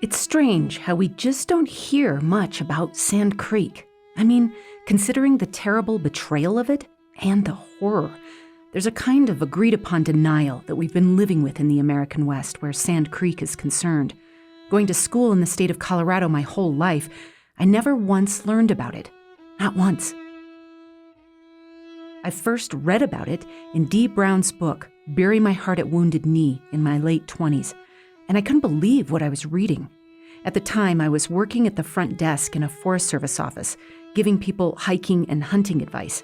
It's strange how we just don't hear much about Sand Creek. I mean, considering the terrible betrayal of it and the horror, there's a kind of agreed-upon denial that we've been living with in the American West where Sand Creek is concerned. Going to school in the state of Colorado my whole life, I never once learned about it. Not once. I first read about it in Dee Brown's book, Bury My Heart at Wounded Knee, in my late 20s, and I couldn't believe what I was reading. At the time, I was working at the front desk in a Forest Service office, giving people hiking and hunting advice.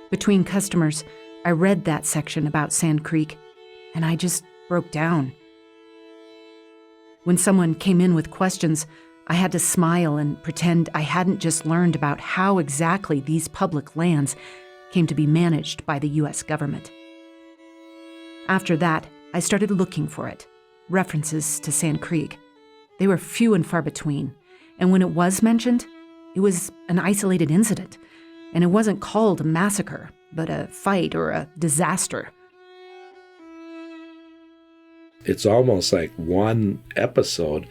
Between customers, I read that section about Sand Creek, and I just broke down. When someone came in with questions, I had to smile and pretend I hadn't just learned about how exactly these public lands came to be managed by the U.S. government. After that, I started looking for it. References to Sand Creek. They were few and far between, and when it was mentioned, it was an isolated incident, and it wasn't called a massacre, but a fight or a disaster. It's almost like one episode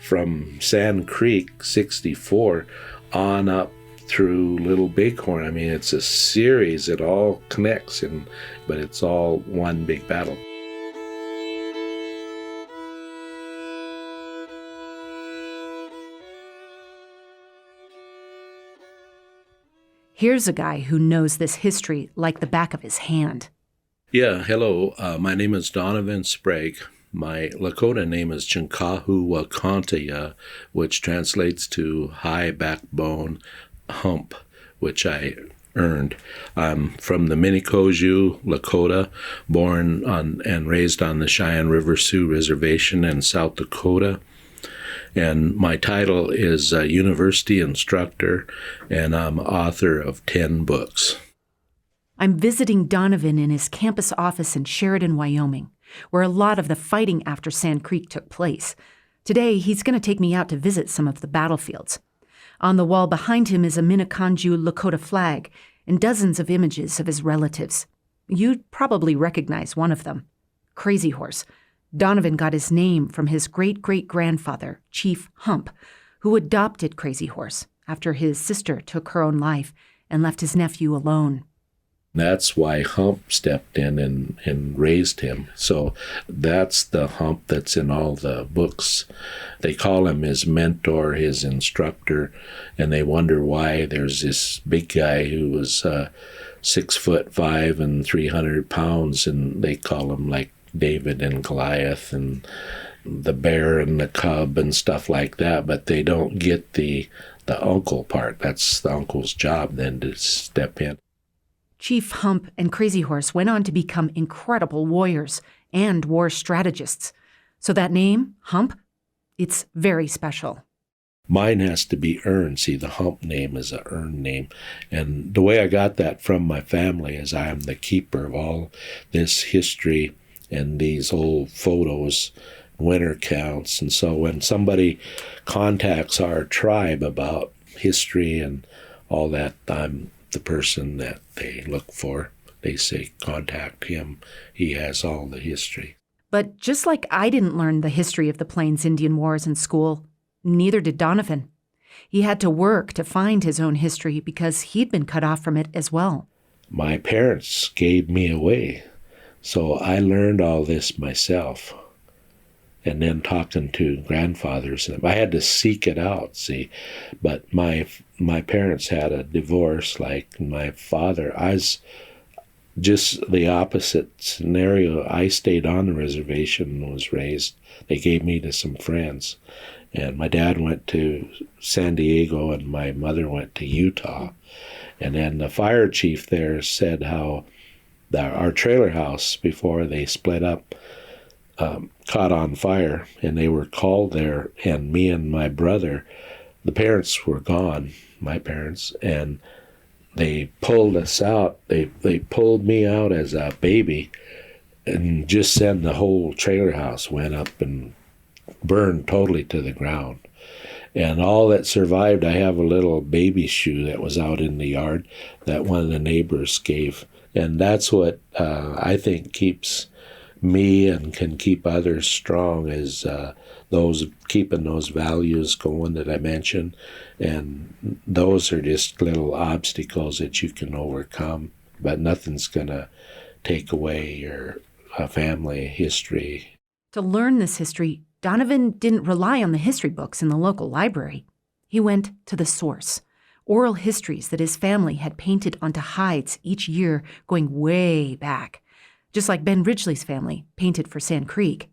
from Sand Creek 64 on up through Little Bighorn. I mean, it's a series. It all connects, but it's all one big battle. Here's a guy who knows this history like the back of his hand. Yeah, hello. My name is Donovan Sprague. My Lakota name is Chinkahu Wakantia, which translates to high backbone hump, which I earned. I'm from the Minikoju, Lakota, born on and raised on the Cheyenne River Sioux Reservation in South Dakota. And my title is University Instructor, and I'm author of 10 books. I'm visiting Donovan in his campus office in Sheridan, Wyoming, where a lot of the fighting after Sand Creek took place. Today, he's going to take me out to visit some of the battlefields. On the wall behind him is a Minneconjou Lakota flag and dozens of images of his relatives. You'd probably recognize one of them, Crazy Horse. Donovan got his name from his great-great-grandfather, Chief Hump, who adopted Crazy Horse after his sister took her own life and left his nephew alone. That's why Hump stepped in and raised him. So that's the Hump that's in all the books. They call him his mentor, his instructor, and they wonder why there's this big guy who was 6'5" and 300 pounds, and they call him like David and Goliath and the bear and the cub and stuff like that, but they don't get the uncle part. That's the uncle's job then to step in. Chief Hump and Crazy Horse went on to become incredible warriors and war strategists. So that name, Hump, it's very special. Mine has to be earned. See, the Hump name is an earned name. And the way I got that from my family is I am the keeper of all this history and these old photos, winter counts. And so when somebody contacts our tribe about history and all that, I'm the person that they look for. They say, contact him. He has all the history. But just like I didn't learn the history of the Plains Indian Wars in school, neither did Donovan. He had to work to find his own history because he'd been cut off from it as well. My parents gave me away. So I learned all this myself, and then talking to grandfathers. I had to seek it out, see. But my parents had a divorce, like my father. I was just the opposite scenario. I stayed on the reservation and was raised. They gave me to some friends. And my dad went to San Diego and my mother went to Utah. And then the fire chief there said how our trailer house, before they split up, caught on fire, and they were called there, and me and my brother, the parents were gone, my parents, and they pulled us out. They pulled me out as a baby, and just then the whole trailer house went up and burned totally to the ground. And all that survived, I have a little baby shoe that was out in the yard that one of the neighbors gave. And that's what I think keeps me and can keep others strong is those keeping those values going that I mentioned. And those are just little obstacles that you can overcome, but nothing's going to take away your family history. To learn this history, Donovan didn't rely on the history books in the local library. He went to the source, oral histories that his family had painted onto hides each year going way back, just like Ben Ridgely's family painted for Sand Creek.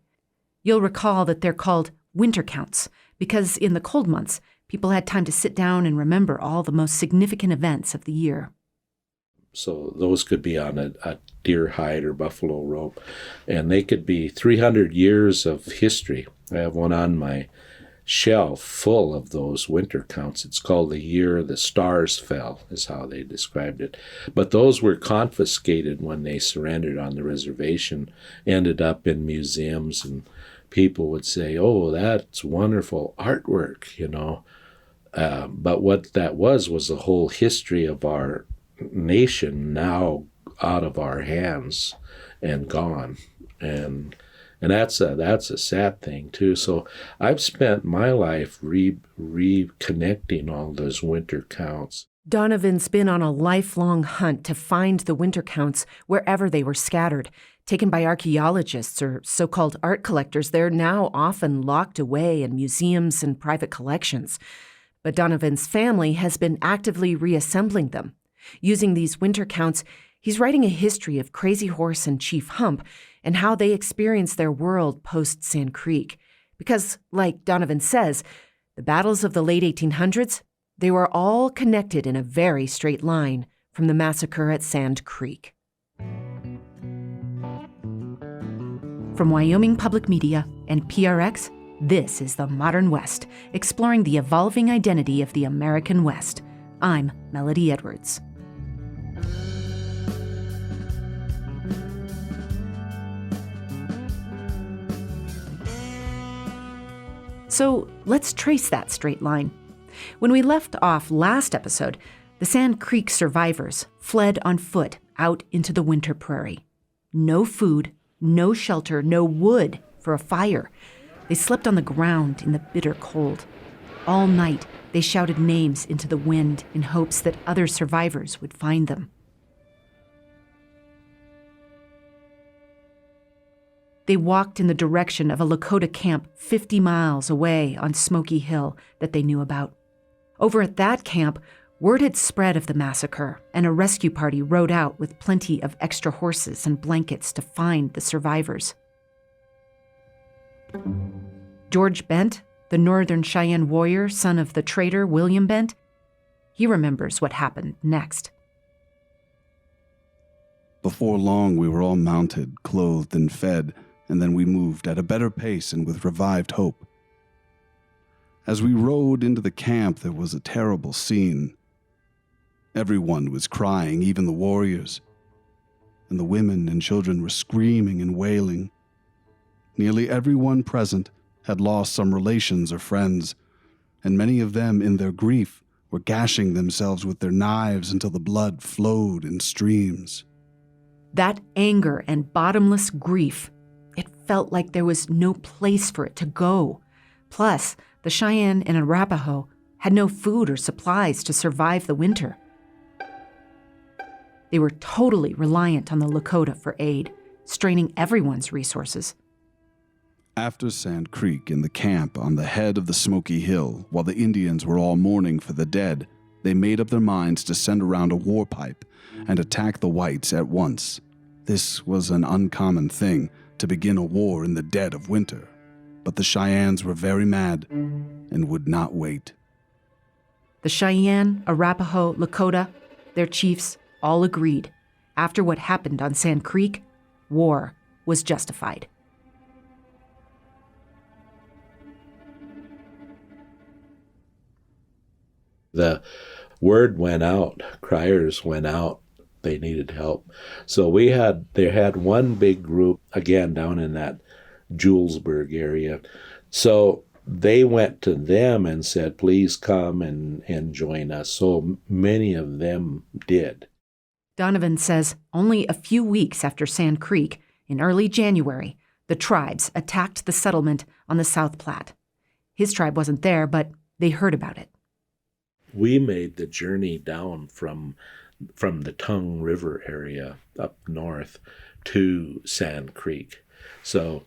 You'll recall that they're called winter counts because in the cold months, people had time to sit down and remember all the most significant events of the year. So those could be on a deer hide or buffalo rope, and they could be 300 years of history. I have one on my shelf full of those winter counts. It's called The Year the Stars Fell, is how they described it. But those were confiscated when they surrendered on the reservation, ended up in museums, and people would say, oh, that's wonderful artwork, you know. But what that was the whole history of our nation now out of our hands and gone. And that's a sad thing too. So I've spent my life reconnecting all those winter counts. Donovan's been on a lifelong hunt to find the winter counts wherever they were scattered. Taken by archaeologists or so-called art collectors, they're now often locked away in museums and private collections. But Donovan's family has been actively reassembling them. Using these winter counts, he's writing a history of Crazy Horse and Chief Hump and how they experienced their world post-Sand Creek. Because, like Donovan says, the battles of the late 1800s, they were all connected in a very straight line from the massacre at Sand Creek. From Wyoming Public Media and PRX, this is The Modern West, exploring the evolving identity of the American West. I'm Melody Edwards. So let's trace that straight line. When we left off last episode, the Sand Creek survivors fled on foot out into the winter prairie. No food, no shelter, no wood for a fire. They slept on the ground in the bitter cold. All night, they shouted names into the wind in hopes that other survivors would find them. They walked in the direction of a Lakota camp 50 miles away on Smoky Hill that they knew about. Over at that camp, word had spread of the massacre, and a rescue party rode out with plenty of extra horses and blankets to find the survivors. George Bent, the Northern Cheyenne warrior, son of the trader William Bent, he remembers what happened next. Before long, we were all mounted, clothed, and fed, and then we moved at a better pace and with revived hope. As we rode into the camp, there was a terrible scene. Everyone was crying, even the warriors, and the women and children were screaming and wailing. Nearly everyone present had lost some relations or friends, and many of them, in their grief, were gashing themselves with their knives until the blood flowed in streams. That anger and bottomless grief, it felt like there was no place for it to go. Plus, the Cheyenne and Arapaho had no food or supplies to survive the winter. They were totally reliant on the Lakota for aid, straining everyone's resources. After Sand Creek, in the camp on the head of the Smoky Hill, while the Indians were all mourning for the dead, they made up their minds to send around a war pipe and attack the whites at once. This was an uncommon thing, to begin a war in the dead of winter. But the Cheyennes were very mad and would not wait. The Cheyenne, Arapaho, Lakota, their chiefs all agreed. After what happened on Sand Creek, war was justified. The word went out, criers went out, they needed help. So they had one big group, again, down in that Julesburg area. So they went to them and said, please come and join us. So many of them did. Donovan says only a few weeks after Sand Creek, in early January, The tribes attacked the settlement on the South Platte. His tribe wasn't there, but they heard about it. We made the journey down from the Tongue River area up north to Sand Creek. So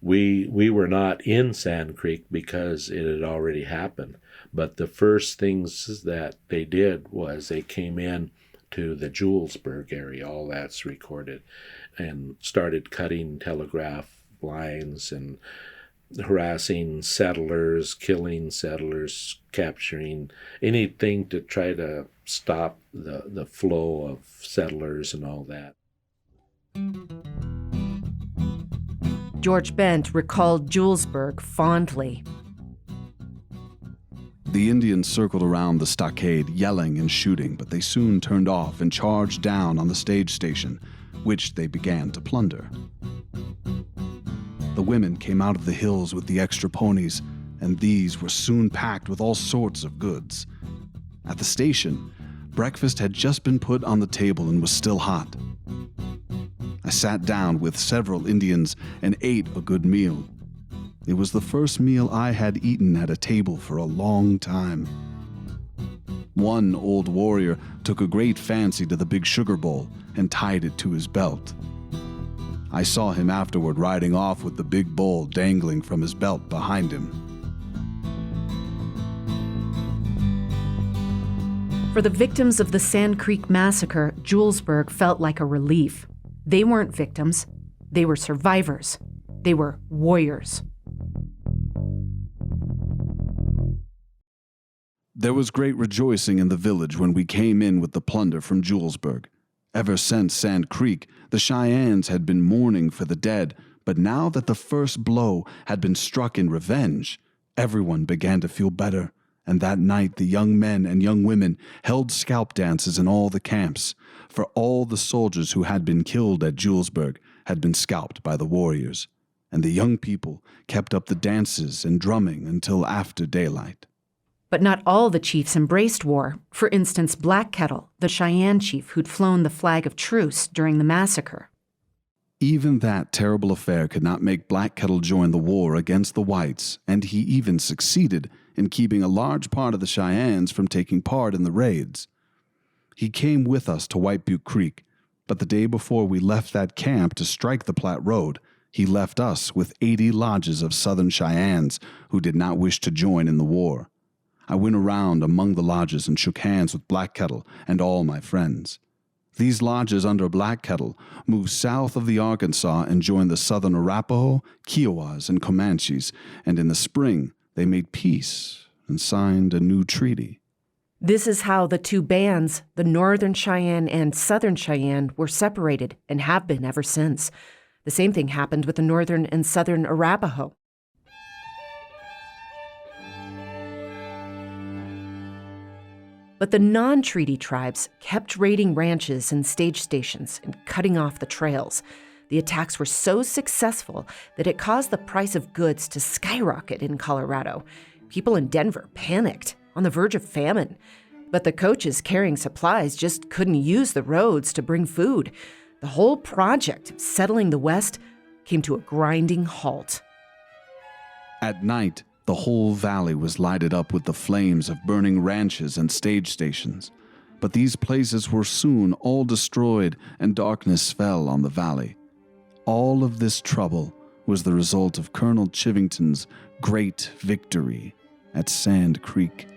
we were not in Sand Creek because it had already happened. But the first things that they did was they came in to the Julesburg area, all that's recorded, and started cutting telegraph lines and harassing settlers, killing settlers, capturing anything to try to stop the flow of settlers and all that. George Bent recalled Julesburg fondly. The Indians circled around the stockade, yelling and shooting, but they soon turned off and charged down on the stage station, which they began to plunder. The women came out of the hills with the extra ponies, and these were soon packed with all sorts of goods. At the station, breakfast had just been put on the table and was still hot. I sat down with several Indians and ate a good meal. It was the first meal I had eaten at a table for a long time. One old warrior took a great fancy to the big sugar bowl and tied it to his belt. I saw him afterward riding off with the big bowl dangling from his belt behind him. For the victims of the Sand Creek massacre, Julesburg felt like a relief. They weren't victims. They were survivors. They were warriors. There was great rejoicing in the village when we came in with the plunder from Julesburg. Ever since Sand Creek, the Cheyennes had been mourning for the dead, but now that the first blow had been struck in revenge, everyone began to feel better, and that night the young men and young women held scalp dances in all the camps, for all the soldiers who had been killed at Julesburg had been scalped by the warriors, and the young people kept up the dances and drumming until after daylight. But not all the chiefs embraced war. For instance, Black Kettle, the Cheyenne chief who'd flown the flag of truce during the massacre. Even that terrible affair could not make Black Kettle join the war against the whites, and he even succeeded in keeping a large part of the Cheyennes from taking part in the raids. He came with us to White Butte Creek, but the day before we left that camp to strike the Platte Road, he left us with 80 lodges of Southern Cheyennes who did not wish to join in the war. I went around among the lodges and shook hands with Black Kettle and all my friends. These lodges under Black Kettle moved south of the Arkansas and joined the Southern Arapaho, Kiowas, and Comanches, and in the spring they made peace and signed a new treaty. This is how the two bands, the Northern Cheyenne and Southern Cheyenne, were separated and have been ever since. The same thing happened with the Northern and Southern Arapaho. But the non-treaty tribes kept raiding ranches and stage stations and cutting off the trails. The attacks were so successful that it caused the price of goods to skyrocket in Colorado. People in Denver panicked, on the verge of famine. But the coaches carrying supplies just couldn't use the roads to bring food. The whole project of settling the West came to a grinding halt. At night, the whole valley was lighted up with the flames of burning ranches and stage stations. But these places were soon all destroyed, and darkness fell on the valley. All of this trouble was the result of Colonel Chivington's great victory at Sand Creek.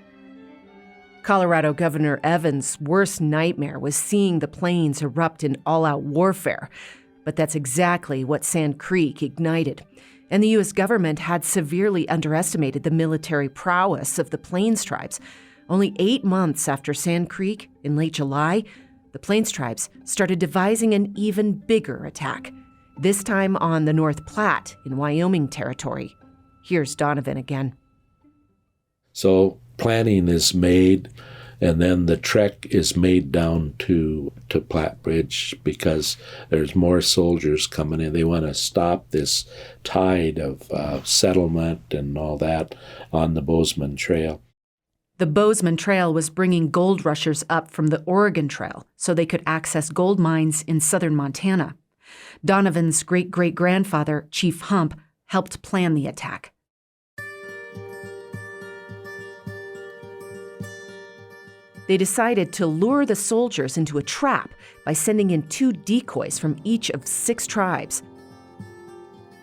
Colorado Governor Evans' worst nightmare was seeing the plains erupt in all-out warfare. But that's exactly what Sand Creek ignited. And the U.S. government had severely underestimated the military prowess of the Plains tribes. Only 8 months after Sand Creek, in late July, the Plains tribes started devising an even bigger attack, this time on the North Platte in Wyoming territory. Here's Donovan again. So planning is made, and then the trek is made down to Platte Bridge because there's more soldiers coming in. They want to stop this tide of settlement and all that on the Bozeman Trail. The Bozeman Trail was bringing gold rushers up from the Oregon Trail so they could access gold mines in southern Montana. Donovan's great-great-grandfather, Chief Hump, helped plan the attack. They decided to lure the soldiers into a trap by sending in 2 decoys from each of 6 tribes.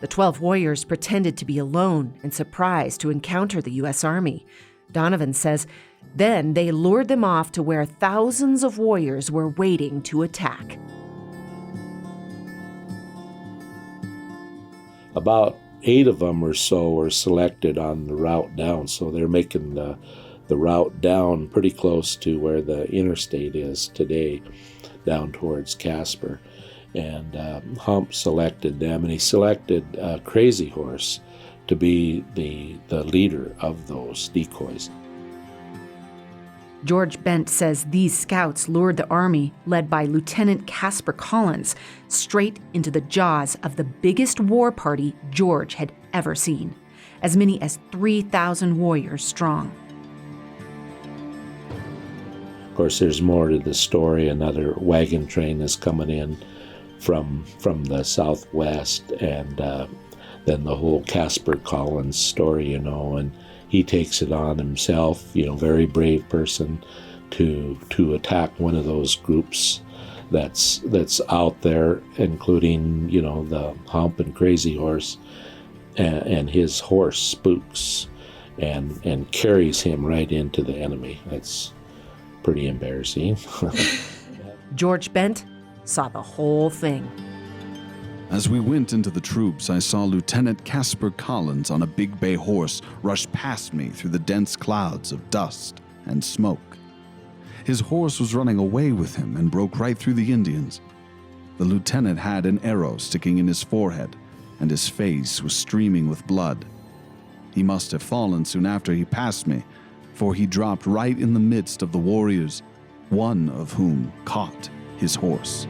The 12 warriors pretended to be alone and surprised to encounter the U.S. Army. Donovan says, then they lured them off to where thousands of warriors were waiting to attack. About 8 of them or so were selected on the route down, so they're making the route down pretty close to where the interstate is today, down towards Casper. And Hump selected them, and he selected Crazy Horse to be the leader of those decoys. George Bent says these scouts lured the Army, led by Lieutenant Casper Collins, straight into the jaws of the biggest war party George had ever seen, as many as 3,000 warriors strong. Of course, there's more to the story. Another wagon train is coming in from the southwest, and then the whole Casper Collins story, and he takes it on himself, very brave person, to attack one of those groups that's out there, including the Hump and Crazy Horse, and his horse Spooks, and carries him right into the enemy. That's pretty embarrassing. George Bent saw the whole thing. As we went into the troops, I saw Lieutenant Casper Collins on a big bay horse rush past me through the dense clouds of dust and smoke. His horse was running away with him and broke right through the Indians. The lieutenant had an arrow sticking in his forehead, and his face was streaming with blood. He must have fallen soon after he passed me, for he dropped right in the midst of the warriors, one of whom caught his horse.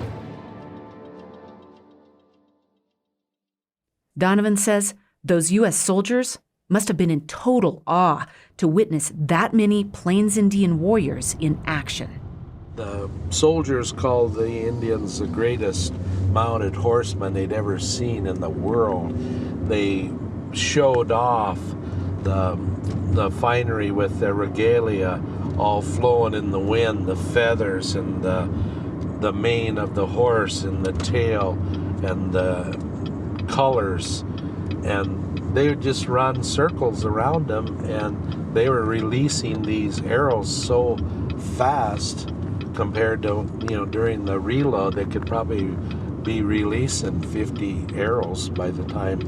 Donovan says those U.S. soldiers must have been in total awe to witness that many Plains Indian warriors in action. The soldiers called the Indians the greatest mounted horsemen they'd ever seen in the world. They showed off the finery with their regalia all flowing in the wind, the feathers and the mane of the horse and the tail and the colors, and they would just run circles around them, and they were releasing these arrows so fast compared to, during the reload, they could probably be releasing 50 arrows by the time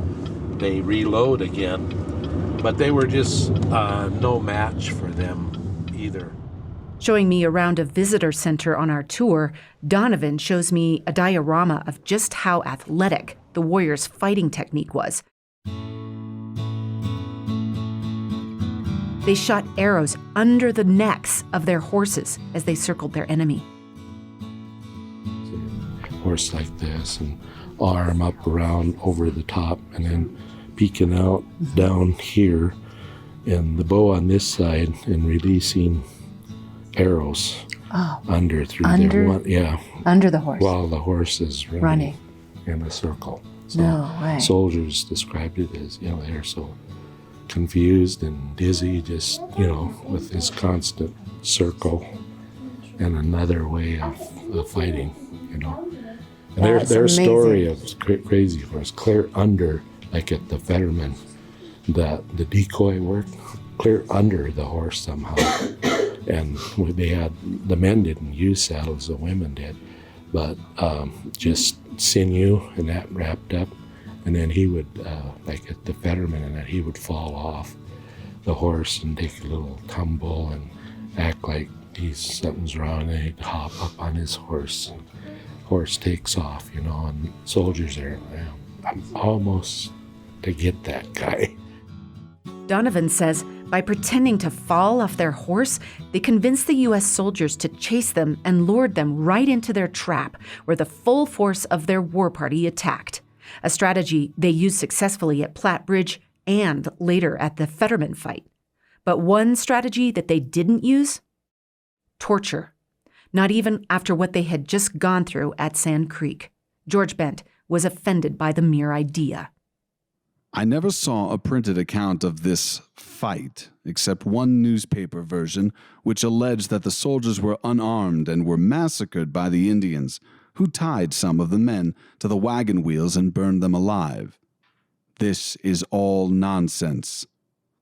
they reload again. But they were just no match for them either. Showing me around a visitor center on our tour, Donovan shows me a diorama of just how athletic the warriors' fighting technique was. They shot arrows under the necks of their horses as they circled their enemy. Horse like this, and arm up around over the top, and then peeking out down here, and the bow on this side, and releasing arrows under the horse while the horse is running in a circle. So no way. Soldiers described it as they're so confused and dizzy, just with this constant circle and another way of fighting, and their story of Crazy Horse, clear under, like at the Fetterman, the decoy worked clear under the horse somehow. And they had, the men didn't use saddles, the women did, but just sinew and that wrapped up. And then he would, like at the Fetterman, and that he would fall off the horse and take a little tumble and act like something's wrong, and he'd hop up on his horse. And horse takes off, and soldiers are, I'm almost to get that guy. Donovan says by pretending to fall off their horse, they convinced the U.S. soldiers to chase them and lured them right into their trap, where the full force of their war party attacked. A strategy they used successfully at Platte Bridge and later at the Fetterman fight. But one strategy that they didn't use? Torture. Not even after what they had just gone through at Sand Creek. George Bent was offended by the mere idea. I never saw a printed account of this fight, except one newspaper version, which alleged that the soldiers were unarmed and were massacred by the Indians, who tied some of the men to the wagon wheels and burned them alive. This is all nonsense.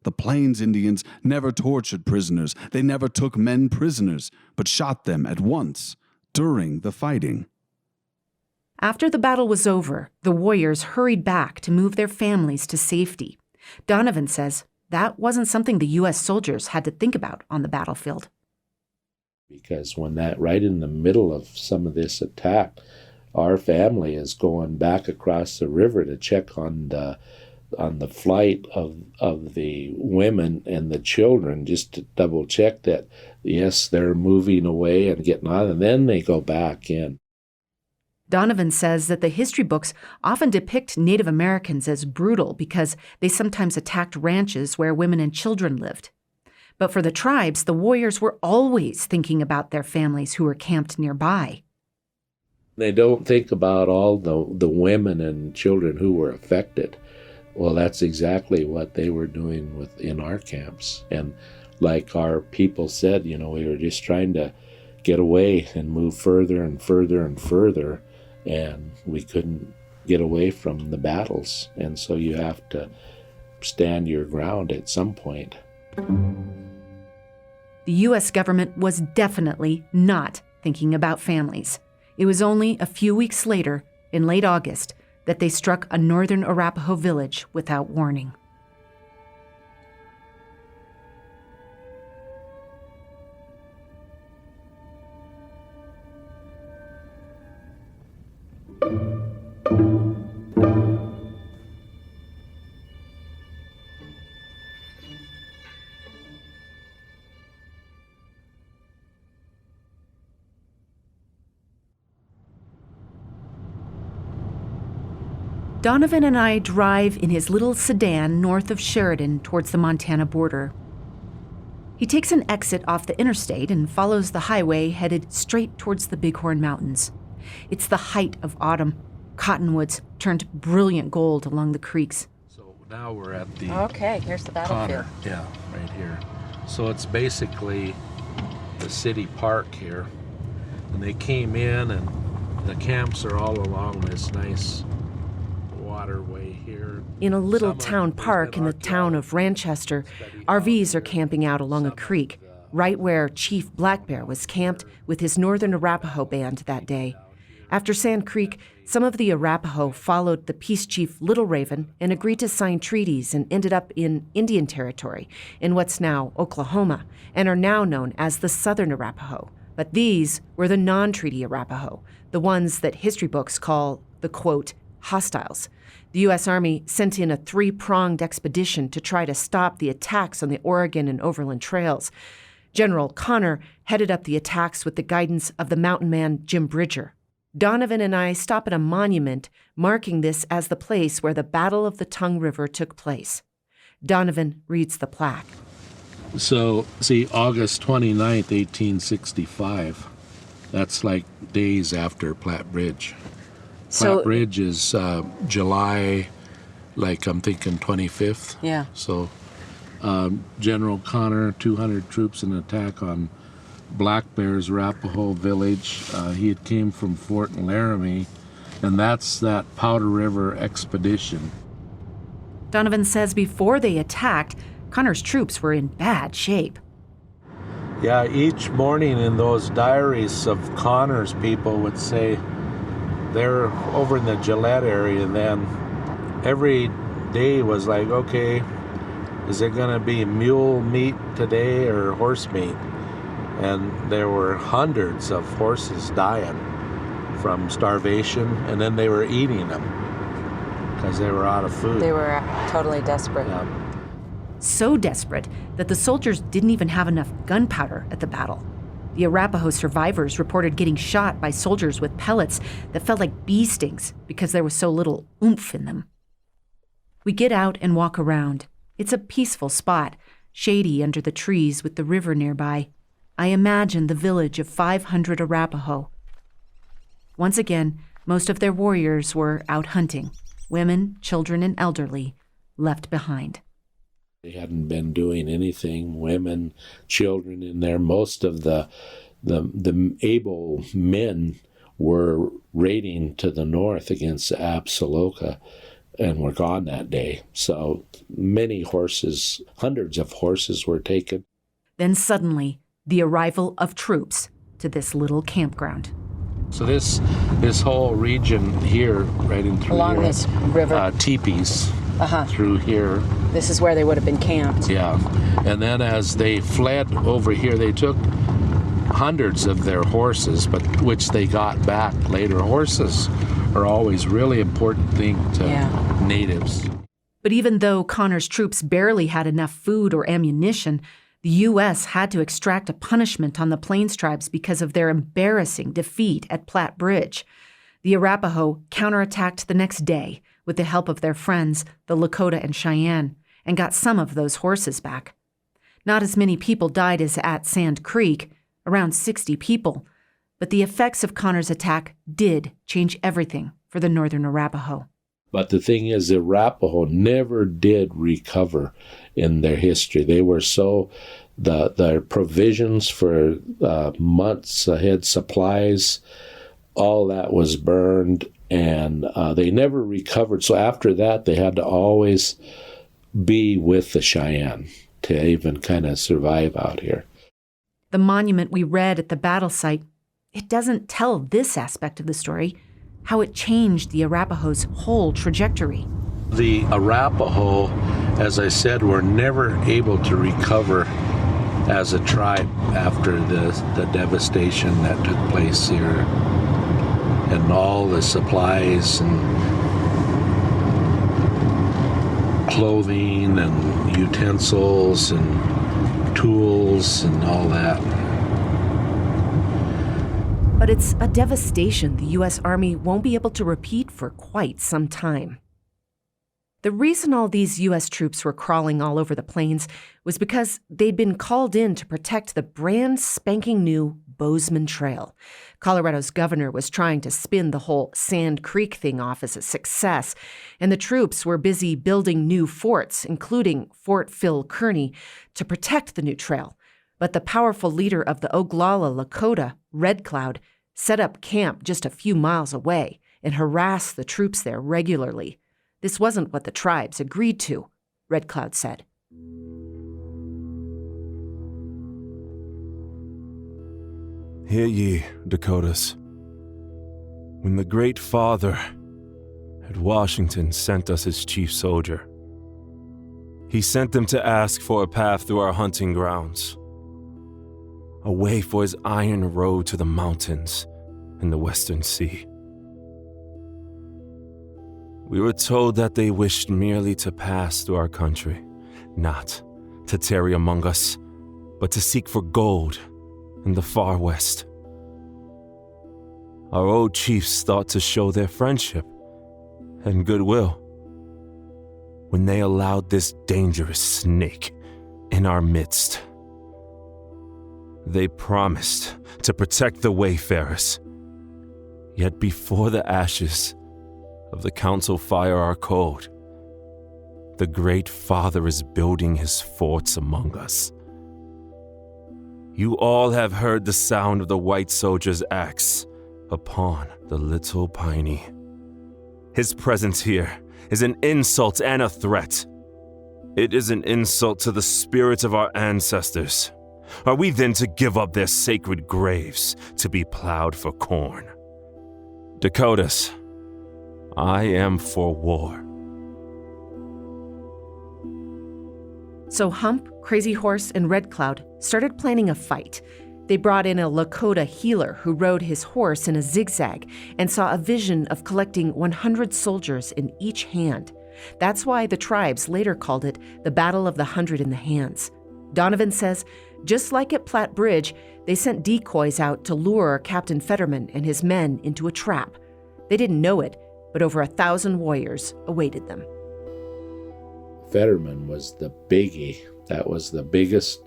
The Plains Indians never tortured prisoners. They never took men prisoners, but shot them at once during the fighting. After the battle was over, the warriors hurried back to move their families to safety. Donovan says that wasn't something the U.S. soldiers had to think about on the battlefield. Because when that, right in the middle of some of this attack, our family is going back across the river to check on the flight of the women and the children, just to double check that, yes, they're moving away and getting on, and then they go back in. Donovan says that the history books often depict Native Americans as brutal because they sometimes attacked ranches where women and children lived. But for the tribes, the warriors were always thinking about their families who were camped nearby. They don't think about all the women and children who were affected. Well, that's exactly what they were doing in our camps. And like our people said, we were just trying to get away and move further and further and further, and we couldn't get away from the battles. And so you have to stand your ground at some point. The U.S. government was definitely not thinking about families. It was only a few weeks later, in late August, that they struck a northern Arapaho village without warning. Donovan and I drive in his little sedan north of Sheridan towards the Montana border. He takes an exit off the interstate and follows the highway headed straight towards the Bighorn Mountains. It's the height of autumn. Cottonwoods turned brilliant gold along the creeks. So now we're at the Okay, here's the battlefield. Connor. Yeah, right here. So it's basically the city park here. And they came in, and the camps are all along this nice waterway here. In a little town park in the town of Ranchester, RVs are camping out along a creek, right where Chief Black Bear was camped with his Northern Arapaho band that day. After Sand Creek, some of the Arapaho followed the peace chief Little Raven and agreed to sign treaties and ended up in Indian Territory, in what's now Oklahoma, and are now known as the Southern Arapaho. But these were the non-treaty Arapaho, the ones that history books call the, quote, hostiles. The U.S. Army sent in a three-pronged expedition to try to stop the attacks on the Oregon and Overland trails. General Connor headed up the attacks with the guidance of the mountain man Jim Bridger. Donovan and I stop at a monument marking this as the place where the Battle of the Tongue River took place. Donovan reads the plaque. So, see, August 29th, 1865. That's like days after Platte Bridge. Platte Bridge is July, like I'm thinking 25th. Yeah. So General Connor, 200 troops in attack on Black Bear's Arapaho village. He had came from Fort Laramie, and that's that Powder River expedition. Donovan says before they attacked, Connor's troops were in bad shape. Yeah, each morning in those diaries of Connor's people would say they're over in the Gillette area then. Every day was like, okay, is it going to be mule meat today or horse meat? And there were hundreds of horses dying from starvation, and then they were eating them because they were out of food. They were totally desperate. Yeah. So desperate that the soldiers didn't even have enough gunpowder at the battle. The Arapaho survivors reported getting shot by soldiers with pellets that felt like bee stings because there was so little oomph in them. We get out and walk around. It's a peaceful spot, shady under the trees with the river nearby. I imagine the village of 500 Arapaho. Once again, Most of their warriors were out hunting. Women, children, and elderly left behind. They hadn't been doing anything. Women, children in there. Most of the able men were raiding to the north against Absaloka and were gone that day. So many horses, hundreds of horses were taken. Then suddenly, the arrival of troops to this little campground. So this whole region here, right in through Along here, this river. Teepees through here. This is where they would have been camped. Yeah, and then as they fled over here, they took hundreds of their horses, but which they got back later. Horses are always really important thing to natives. But even though Connor's troops barely had enough food or ammunition, the U.S. had to extract a punishment on the Plains tribes because of their embarrassing defeat at Platte Bridge. The Arapaho counterattacked the next day with the help of their friends, the Lakota and Cheyenne, and got some of those horses back. Not as many people died as at Sand Creek, around 60 people, but the effects of Connor's attack did change everything for the Northern Arapaho. But the thing is, the Arapaho never did recover in their history. They were so, their provisions for months ahead, supplies, all that was burned, and they never recovered. So after that, they had to always be with the Cheyenne to even kind of survive out here. The monument we read at the battle site, it doesn't tell this aspect of the story, how it changed the Arapaho's whole trajectory. The Arapaho, as I said, were never able to recover as a tribe after the devastation that took place here, and all the supplies and clothing and utensils and tools and all that. But it's a devastation the U.S. Army won't be able to repeat for quite some time. The reason all these U.S. troops were crawling all over the plains was because they'd been called in to protect the brand spanking new Bozeman Trail. Colorado's governor was trying to spin the whole Sand Creek thing off as a success, and the troops were busy building new forts, including Fort Phil Kearny, to protect the new trail. But the powerful leader of the Oglala Lakota, Red Cloud, set up camp just a few miles away and harassed the troops there regularly. This wasn't what the tribes agreed to, Red Cloud said. Hear ye, Dakotas. When the Great Father at Washington sent us his chief soldier, he sent them to ask for a path through our hunting grounds, a way for his iron road to the mountains and the Western Sea. We were told that they wished merely to pass through our country, not to tarry among us, but to seek for gold in the far west. Our old chiefs thought to show their friendship and goodwill when they allowed this dangerous snake in our midst. They promised to protect the wayfarers, yet before the ashes of the council fire are cold, the Great Father is building his forts among us. You all have heard the sound of the white soldier's axe upon the Little Piney. His presence here is an insult and a threat. It is an insult to the spirits of our ancestors. Are we then to give up their sacred graves to be plowed for corn? Dakotas, I am for war. So Hump, Crazy Horse, and Red Cloud started planning a fight. They brought in a Lakota healer who rode his horse in a zigzag and saw a vision of collecting 100 soldiers in each hand. That's why the tribes later called it the Battle of the 100 in the Hands. Donovan says, just like at Platte Bridge, they sent decoys out to lure Captain Fetterman and his men into a trap. They didn't know it, but over 1,000 warriors awaited them. Fetterman was the biggie. That was the biggest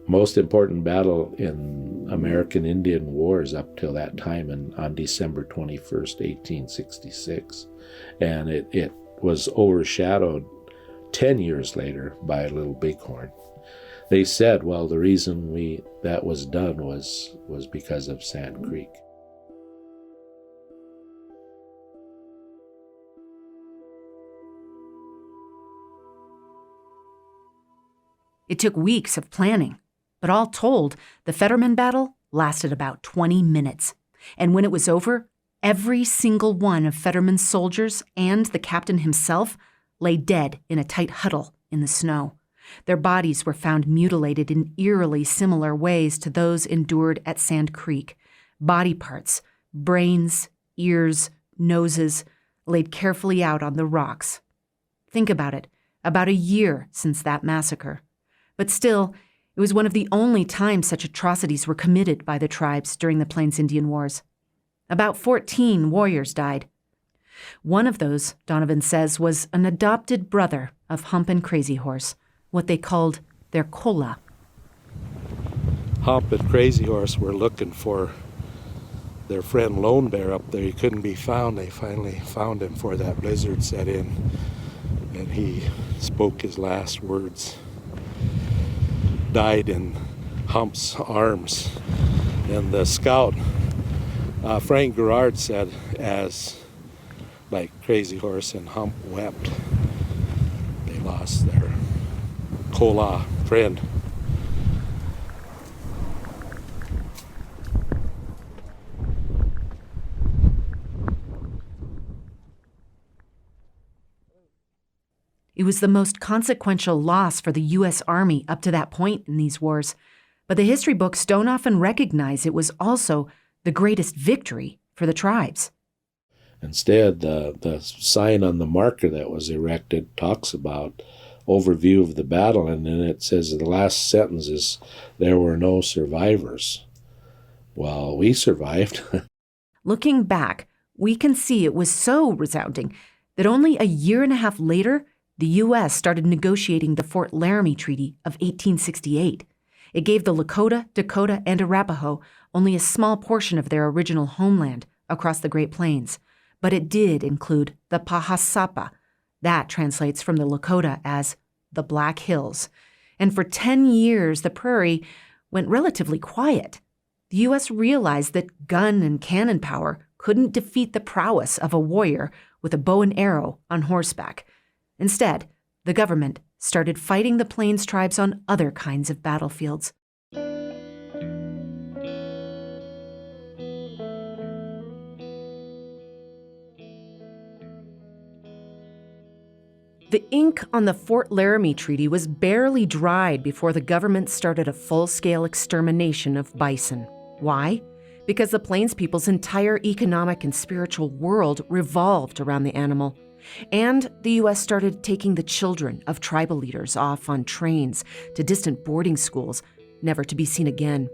most important battle in American Indian Wars up till that time on December 21st, 1866. And it was overshadowed 10 years later by Little Bighorn. They said, well, the reason that was done was because of Sand Creek. It took weeks of planning, but all told, the Fetterman battle lasted about 20 minutes. And when it was over, every single one of Fetterman's soldiers and the captain himself lay dead in a tight huddle in the snow. Their bodies were found mutilated in eerily similar ways to those endured at Sand Creek. Body parts, brains, ears, noses, laid carefully out on the rocks. Think about it, about a year since that massacre. But still, it was one of the only times such atrocities were committed by the tribes during the Plains Indian Wars. About 14 warriors died. One of those, Donovan says, was an adopted brother of Hump and Crazy Horse, what they called their kola. Hump and Crazy Horse were looking for their friend Lone Bear up there. He couldn't be found. They finally found him before that blizzard set in, and he spoke his last words. Died in Hump's arms. And the scout, Frank Gerard, said, as like Crazy Horse and Hump wept, they lost their kola friend. It was the most consequential loss for the U.S. Army up to that point in these wars, but the history books don't often recognize it was also the greatest victory for the tribes. Instead, the sign on the marker that was erected talks about overview of the battle, and then it says the last sentence is, there were no survivors. Well, we survived. Looking back, we can see it was so resounding that only a year and a half later, the U.S. started negotiating the Fort Laramie Treaty of 1868. It gave the Lakota, Dakota, and Arapaho only a small portion of their original homeland across the Great Plains, but it did include the Pahasapa. That translates from the Lakota as the Black Hills. And for 10 years, the prairie went relatively quiet. The U.S. realized that gun and cannon power couldn't defeat the prowess of a warrior with a bow and arrow on horseback. Instead, the government started fighting the Plains tribes on other kinds of battlefields. The ink on the Fort Laramie Treaty was barely dried before the government started a full-scale extermination of bison. Why? Because the Plains people's entire economic and spiritual world revolved around the animal. And the U.S. started taking the children of tribal leaders off on trains to distant boarding schools, never to be seen again.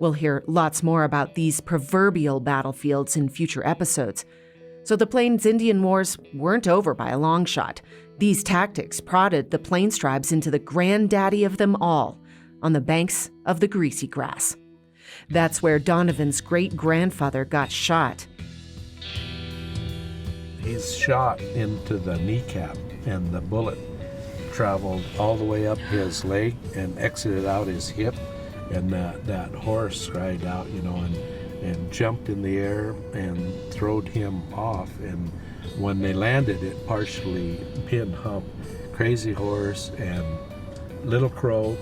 We'll hear lots more about these proverbial battlefields in future episodes. So the Plains Indian Wars weren't over by a long shot. These tactics prodded the Plains tribes into the granddaddy of them all, on the banks of the Greasy Grass. That's where Donovan's great-grandfather got shot. He's shot into the kneecap, and the bullet traveled all the way up his leg and exited out his hip, and that horse cried out, and jumped in the air and throwed him off. And when they landed, it partially pinned Hump. Crazy Horse and Little Crow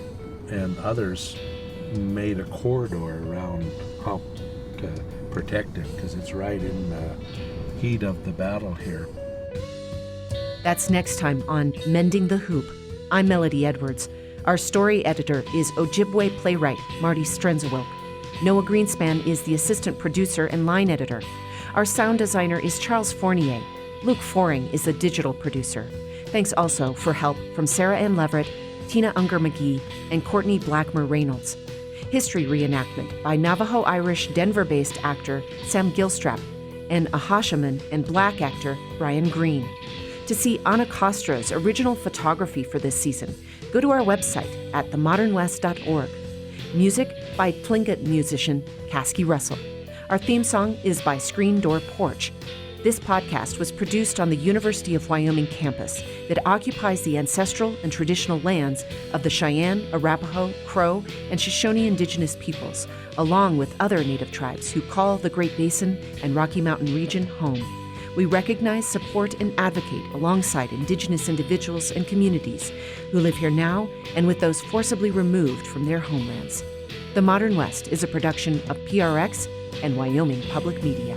and others made a corridor around Hump to protect him, because it's right in the heat of the battle here. That's next time on Mending the Hoop. I'm Melody Edwards. Our story editor is Ojibwe playwright Marty Strenzewilk. Noah Greenspan is the assistant producer and line editor. Our sound designer is Charles Fournier. Luke Foring is the digital producer. Thanks also for help from Sarah Ann Leverett, Tina Unger McGee, and Courtney Blackmer Reynolds. History reenactment by Navajo-Irish Denver-based actor Sam Gilstrap and Ahashiman and Black actor Brian Green. To see Anna Kostra's original photography for this season, go to our website at themodernwest.org. Music by Tlingit musician Caskey Russell. Our theme song is by Screen Door Porch. This podcast was produced on the University of Wyoming campus that occupies the ancestral and traditional lands of the Cheyenne, Arapaho, Crow, and Shoshone indigenous peoples, along with other native tribes who call the Great Basin and Rocky Mountain region home. We recognize, support, and advocate alongside indigenous individuals and communities who live here now and with those forcibly removed from their homelands. The Modern West is a production of PRX and Wyoming Public Media.